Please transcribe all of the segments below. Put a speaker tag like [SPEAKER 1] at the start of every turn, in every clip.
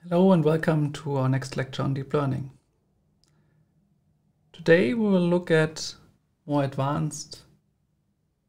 [SPEAKER 1] Hello and welcome to our next lecture on deep learning. Today we will look at more advanced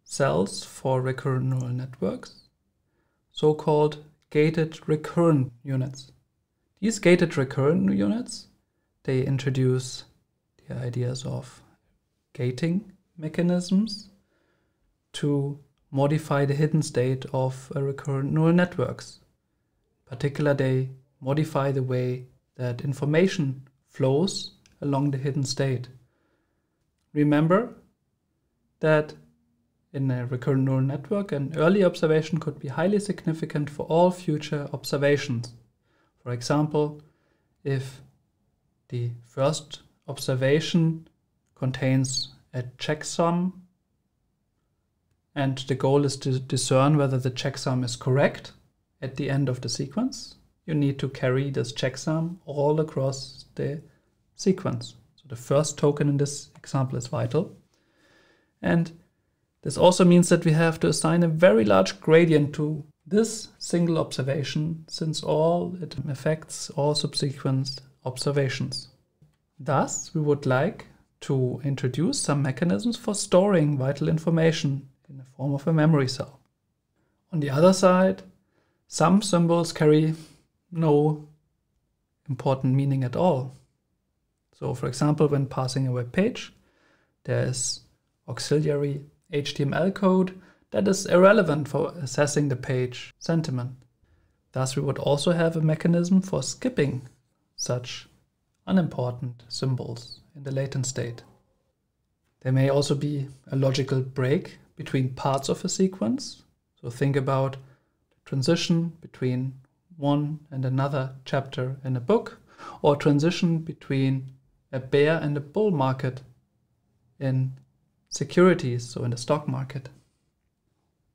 [SPEAKER 1] cells for recurrent neural networks, so-called gated recurrent units. These gated recurrent units, they introduce the ideas of gating mechanisms to modify the hidden state of recurrent neural networks. In particular, they modify the way that information flows along the hidden state. Remember that in a recurrent neural network, an early observation could be highly significant for all future observations. For example, if the first observation contains a checksum and the goal is to discern whether the checksum is correct at the end of the sequence, you need to carry this checksum all across the sequence. So the first token in this example is vital. And this also means that we have to assign a very large gradient to this single observation, since it affects all subsequent observations. Thus, we would like to introduce some mechanisms for storing vital information in the form of a memory cell. On the other side, some symbols carry no important meaning at all. So for example, when passing a web page, there is auxiliary HTML code that is irrelevant for assessing the page sentiment. Thus, we would also have a mechanism for skipping such unimportant symbols in the latent state. There may also be a logical break between parts of a sequence. So think about the transition between one and another chapter in a book, or transition between a bear and a bull market in securities, so in the stock market.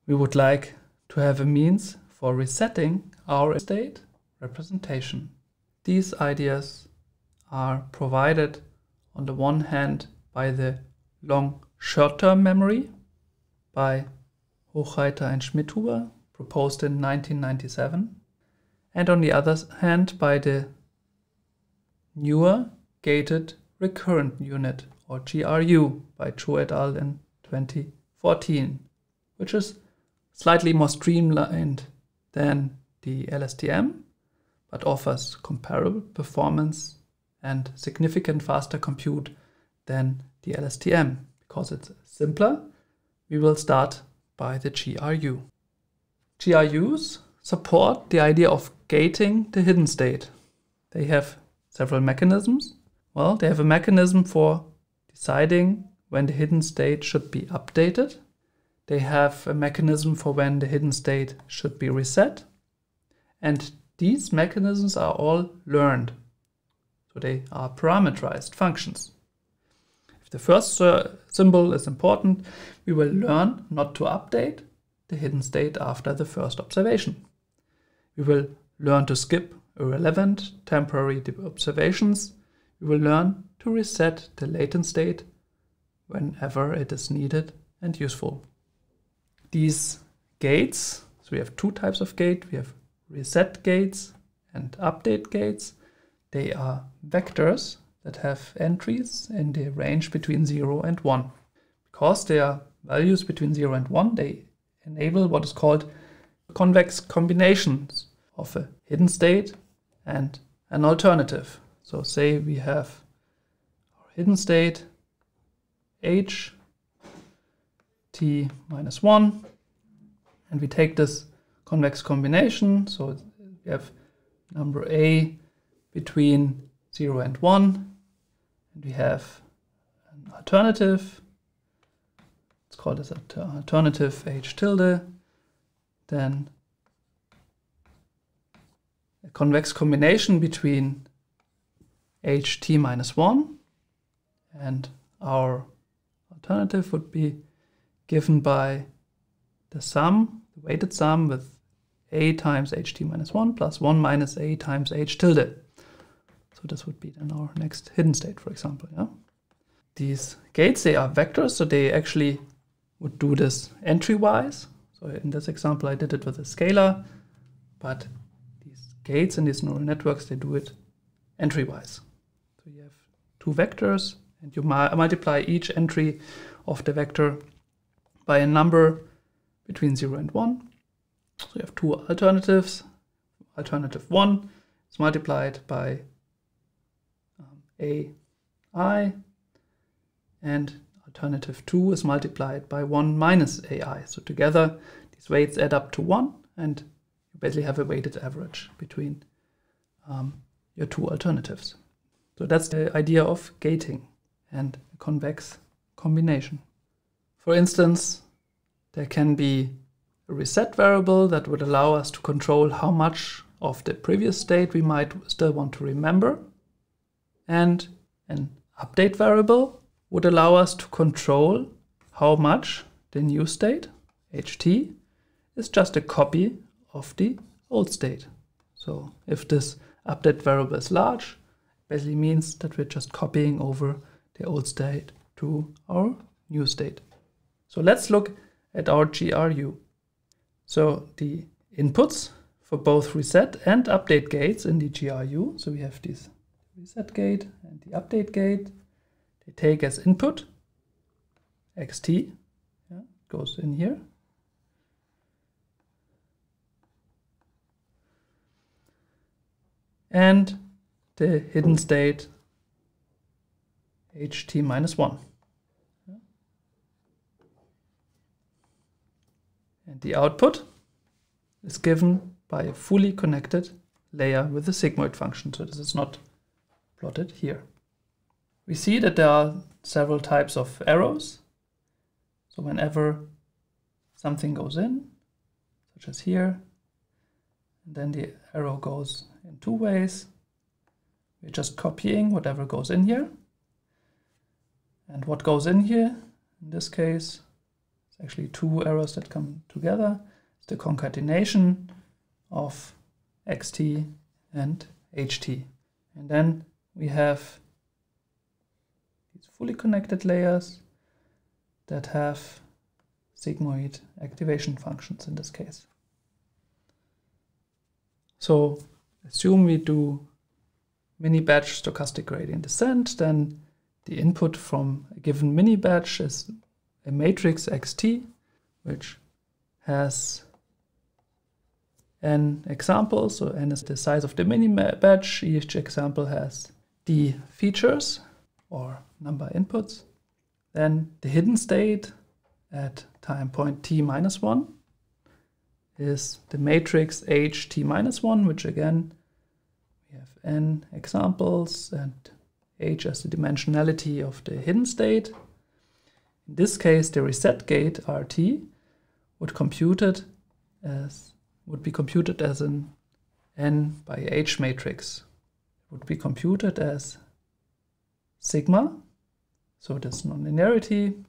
[SPEAKER 1] We would like to have a means for resetting our state representation. These ideas are provided on the one hand by the long short-term memory by Hochreiter and Schmidhuber, proposed in 1997. And on the other hand by the newer gated recurrent unit, or GRU, by Cho et al. In 2014, which is slightly more streamlined than the LSTM, but offers comparable performance and significant faster compute than the LSTM. Because it's simpler, we will start by the GRU. GRUs support the idea of gating the hidden state. They have several mechanisms. Well, they have a mechanism for deciding when the hidden state should be updated. They have a mechanism for when the hidden state should be reset. And these mechanisms are all learned. So they are parameterized functions. If the first symbol is important, we will learn not to update the hidden state after the first observation. We will learn to skip irrelevant temporary observations. We will learn to reset the latent state whenever it is needed and useful. These gates, so we have two types of gate. We have reset gates and update gates. They are vectors that have entries in the range between 0 and 1. Because they are values between 0 and 1, they enable what is called convex combinations of a hidden state and an alternative. So say we have our hidden state h t minus 1, and we take this convex combination. So we have number a between 0 and 1, and we have an alternative. Let's call this alternative h tilde. Then a convex combination between ht minus 1 and our alternative would be given by the sum, the weighted sum with a times ht minus 1 plus 1 minus a times h tilde. So this would be then our next hidden state, for example. Yeah? These gates, they are vectors, so they actually would do this entry-wise. So in this example, I did it with a scalar, but these gates in these neural networks, they do it entry-wise. So you have two vectors, and you multiply each entry of the vector by a number between 0 and 1. So you have two alternatives. Alternative 1 is multiplied by AI, and alternative 2 is multiplied by 1 minus AI. So together, these weights add up to 1, and you basically have a weighted average between your two alternatives. So that's the idea of gating and a convex combination. For instance, there can be a reset variable that would allow us to control how much of the previous state we might still want to remember, and an update variable would allow us to control how much the new state, ht, is just a copy of the old state. So if this update variable is large, it basically means that we're just copying over the old state to our new state. So let's look at our GRU. So the inputs for both reset and update gates in the GRU, so we have this reset gate and the update gate, they take as input xt, goes in here, and the hidden state ht minus 1. And the output is given by a fully connected layer with a sigmoid function. So this is not plotted here. We see that there are several types of arrows. So whenever something goes in, such as here, and then the arrow goes in two ways, we're just copying whatever goes in here. And what goes in here, in this case, it's actually two arrows that come together. It's the concatenation of xt and ht. And then we have these fully connected layers that have sigmoid activation functions in this case. So assume we do mini-batch stochastic gradient descent, then the input from a given mini-batch is a matrix xt, which has n examples. So n is the size of the mini-batch. Each example has d features or number inputs. Then the hidden state at time point t minus 1 is the matrix ht minus 1, which again, we have n examples and h as the dimensionality of the hidden state. In this case, the reset gate rt would be computed as an n by h matrix. It would be computed as sigma, so this nonlinearity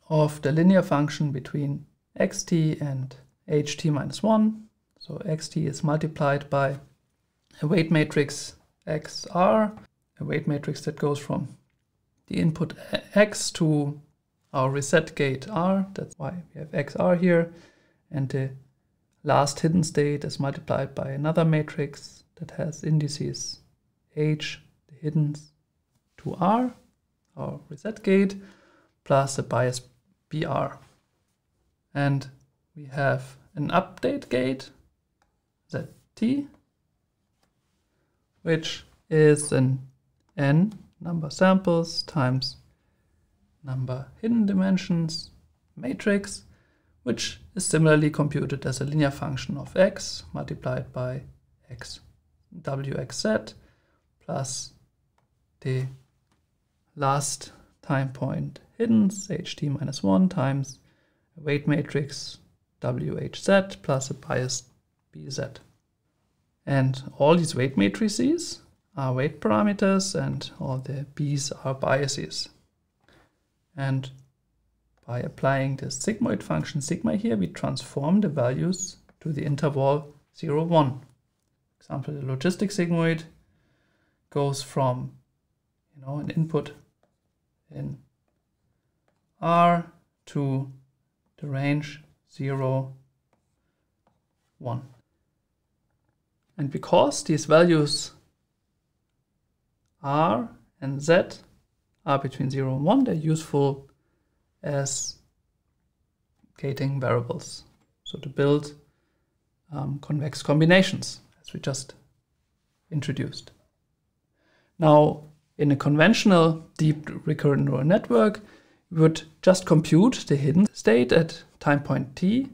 [SPEAKER 1] of the linear function between xt and ht minus 1. So xt is multiplied by a weight matrix xr, a weight matrix that goes from the input x to our reset gate r. That's why we have xr here. And the last hidden state is multiplied by another matrix that has indices h, the hidden, to r, our reset gate, plus a bias br. And we have an update gate, zt, which is an n number samples times number hidden dimensions matrix, which is similarly computed as a linear function of x multiplied by x wxz plus the last time point hiddens ht minus 1 times a weight matrix whz plus a bias bz. And all these weight matrices are weight parameters and all the b's are biases. And by applying the sigmoid function sigma here, we transform the values to the interval 0, 1. For example, the logistic sigmoid goes from an input in R to the range 0, 1. And because these values R and Z are between 0 and 1, they're useful as gating variables. So to build convex combinations, as we just introduced. Now, in a conventional deep recurrent neural network, we would just compute the hidden state at time point t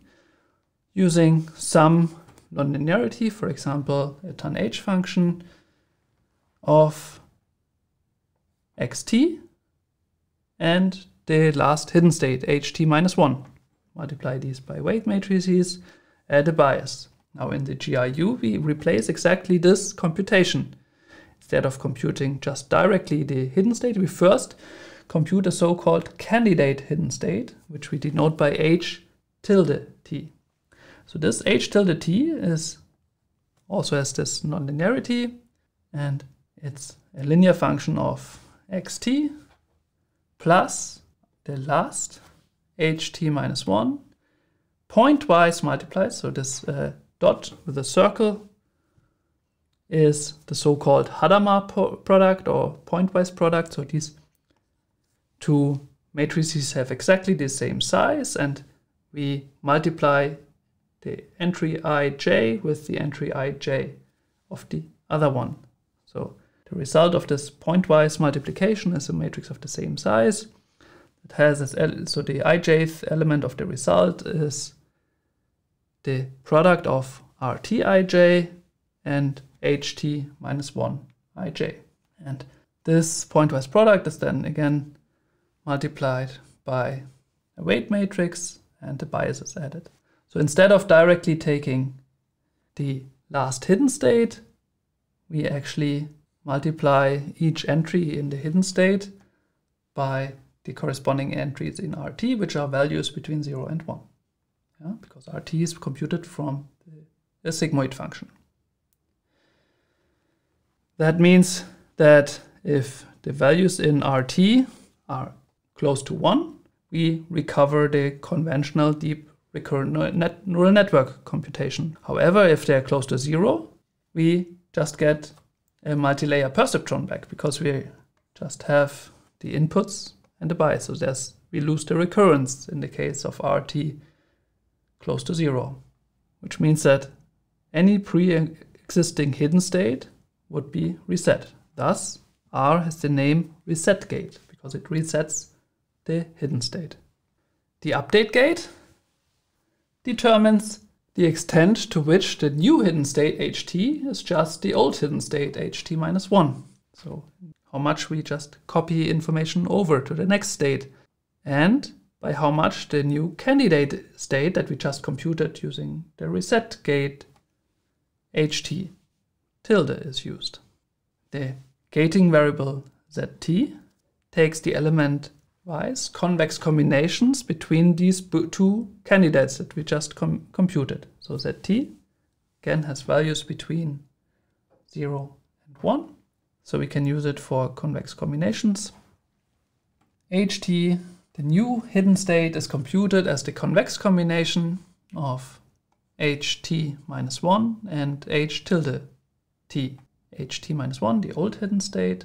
[SPEAKER 1] using some nonlinearity, for example, a tanh function of xt and the last hidden state ht minus 1. Multiply these by weight matrices, add a bias. Now in the GRU we replace exactly this computation. Instead of computing just directly the hidden state, we first compute a so-called candidate hidden state, which we denote by h tilde t. So this h tilde t also has this nonlinearity, and it's a linear function of xt plus the last ht minus 1 pointwise multiplied. So this dot with a circle is the so-called Hadamard product or pointwise product. So these two matrices have exactly the same size, and we multiply the entry ij with the entry ij of the other one. So the result of this pointwise multiplication is a matrix of the same size. It has this, so the ijth element of the result is the product of rtij and ht minus 1 ij. And this pointwise product is then again multiplied by a weight matrix and the bias is added. So instead of directly taking the last hidden state, we actually multiply each entry in the hidden state by the corresponding entries in RT, which are values between 0 and 1. Yeah, because RT is computed from a sigmoid function. That means that if the values in RT are close to 1, we recover the conventional deep recurrent neural network computation. However, if they're close to 0, we just get a multi-layer perceptron back, because we just have the inputs and the bias. So we lose the recurrence in the case of RT close to 0, which means that any pre-existing hidden state would be reset. Thus, R has the name reset gate, because it resets the hidden state. The update gate determines the extent to which the new hidden state ht is just the old hidden state ht minus 1. So how much we just copy information over to the next state, and by how much the new candidate state that we just computed using the reset gate ht tilde is used. The gating variable zt takes the element-wise convex combinations between these two candidates that we just computed. So zt again has values between 0 and 1, so we can use it for convex combinations. ht, the new hidden state, is computed as the convex combination of ht minus 1 and h tilde t. ht minus 1, the old hidden state,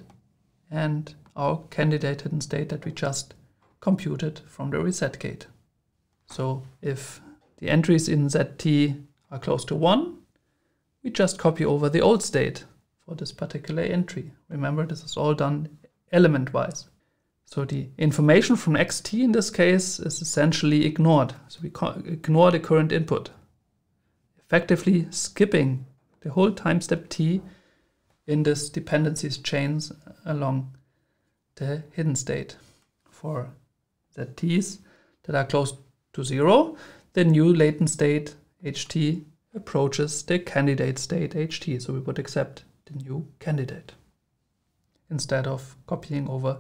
[SPEAKER 1] and our candidate hidden state that we just computed from the reset gate. So if the entries in zt are close to 1, we just copy over the old state for this particular entry. Remember, this is all done element-wise. So the information from xt in this case is essentially ignored. So we ignore the current input, effectively skipping the whole time step t in this dependencies chains along the hidden state. For zt's that are close to 0, the new latent state ht approaches the candidate state ht. So we would accept the new candidate instead of copying over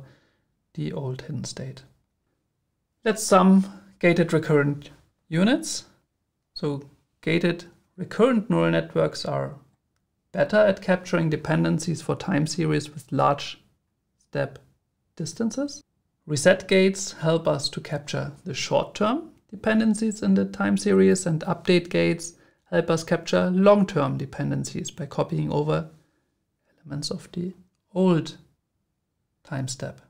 [SPEAKER 1] the old hidden state. Let's sum gated recurrent units. So gated recurrent neural networks are better at capturing dependencies for time series with large step distances. Reset gates help us to capture the short-term dependencies in the time series, and update gates help us capture long-term dependencies by copying over elements of the old time step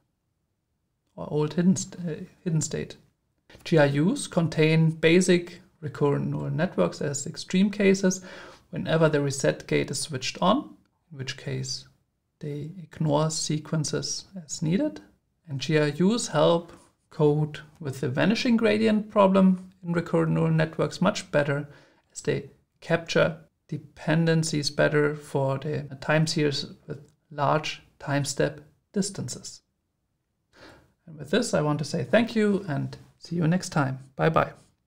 [SPEAKER 1] or old hidden state. GRUs contain basic recurrent neural networks as extreme cases whenever the reset gate is switched on, in which case they ignore sequences as needed. And GRUs help code with the vanishing gradient problem in recurrent neural networks much better, as they capture dependencies better for the time series with large time step distances. And with this, I want to say thank you and see you next time. Bye bye.